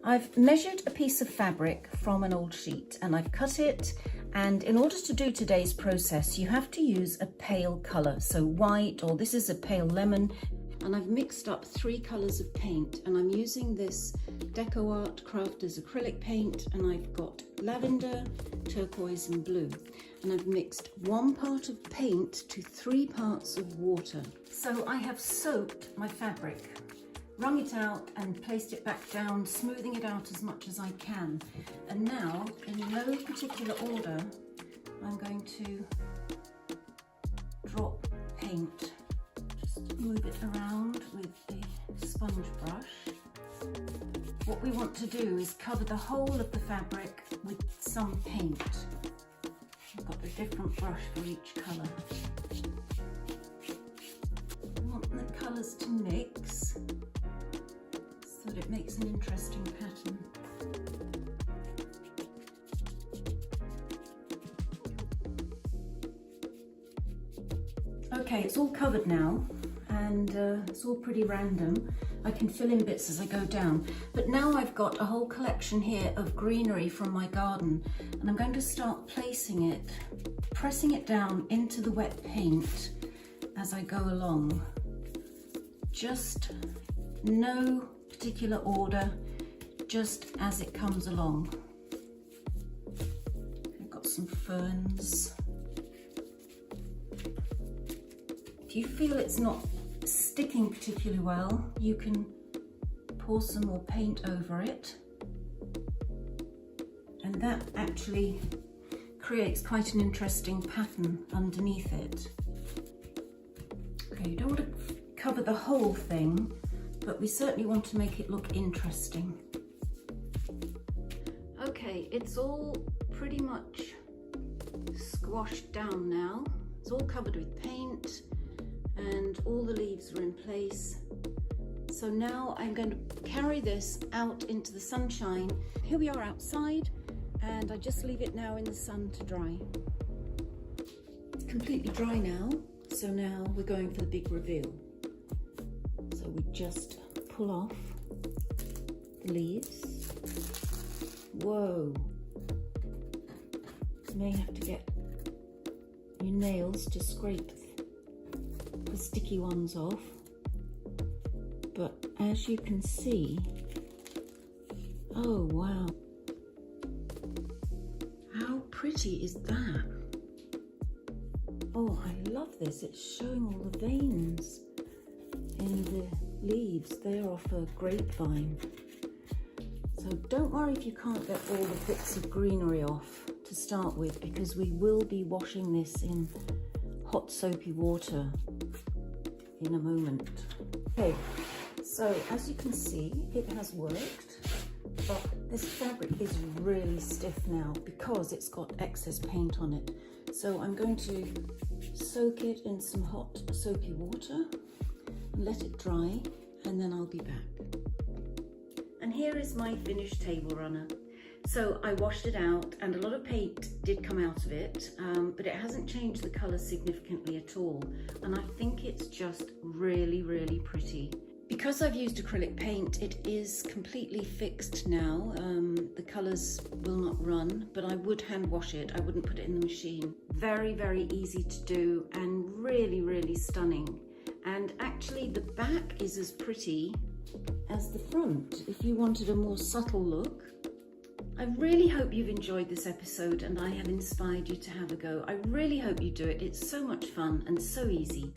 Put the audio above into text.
I've measured a piece of fabric from an old sheet and I've cut it, and in order to do today's process you have to use a pale colour, so white, or this is a pale lemon, and I've mixed up 3 colours of paint, and I'm using this Deco Art Crafters acrylic paint, and I've got lavender, turquoise and blue, and I've mixed 1 part of paint to 3 parts of water. So I have soaked my fabric, wrung it out and placed it back down, smoothing it out as much as I can. And now, in no particular order, I'm going to drop paint. Just move it around with the sponge brush. What we want to do is cover the whole of the fabric with some paint. I've got a different brush for each colour. We want the colours to mix, so that it makes an interesting pattern. Okay, it's all covered now, and it's all pretty random. I can fill in bits as I go down, but now I've got a whole collection here of greenery from my garden, and I'm going to start placing it, pressing it down into the wet paint as I go along. Just no particular order, just as it comes along. I've got some ferns. If you feel it's not sticking particularly well, you can pour some more paint over it, and that actually creates quite an interesting pattern underneath it. Okay, you don't want to cover the whole thing, but we certainly want to make it look interesting. Okay, it's all pretty much squashed down now. It's all covered with paint and all the leaves are in place. So now I'm going to carry this out into the sunshine. Here we are outside, and I just leave it now in the sun to dry. It's completely dry now, so now we're going for the big reveal. So we just pull off the leaves. Whoa! You may have to get your nails to scrape the sticky ones off. But as you can see, oh wow, how pretty is that? Oh, I love this. It's showing all the veins in the leaves. They're off a grapevine. So don't worry if you can't get all the bits of greenery off to start with, because we will be washing this in hot soapy water in a moment. Okay, so as you can see, it has worked, but this fabric is really stiff now because it's got excess paint on it. So I'm going to soak it in some hot soapy water and let it dry, and then I'll be back. And here is my finished table runner. So I washed it out, and a lot of paint did come out of it, but it hasn't changed the colour significantly at all, and I think it's just really, really pretty. Because I've used acrylic paint, it is completely fixed now. The colours will not run, but I would hand wash it. I wouldn't put it in the machine. Very, very easy to do, and really, really stunning. And actually the back is as pretty as the front, if you wanted a more subtle look. I really hope you've enjoyed this episode and I have inspired you to have a go. I really hope you do it. It's so much fun and so easy.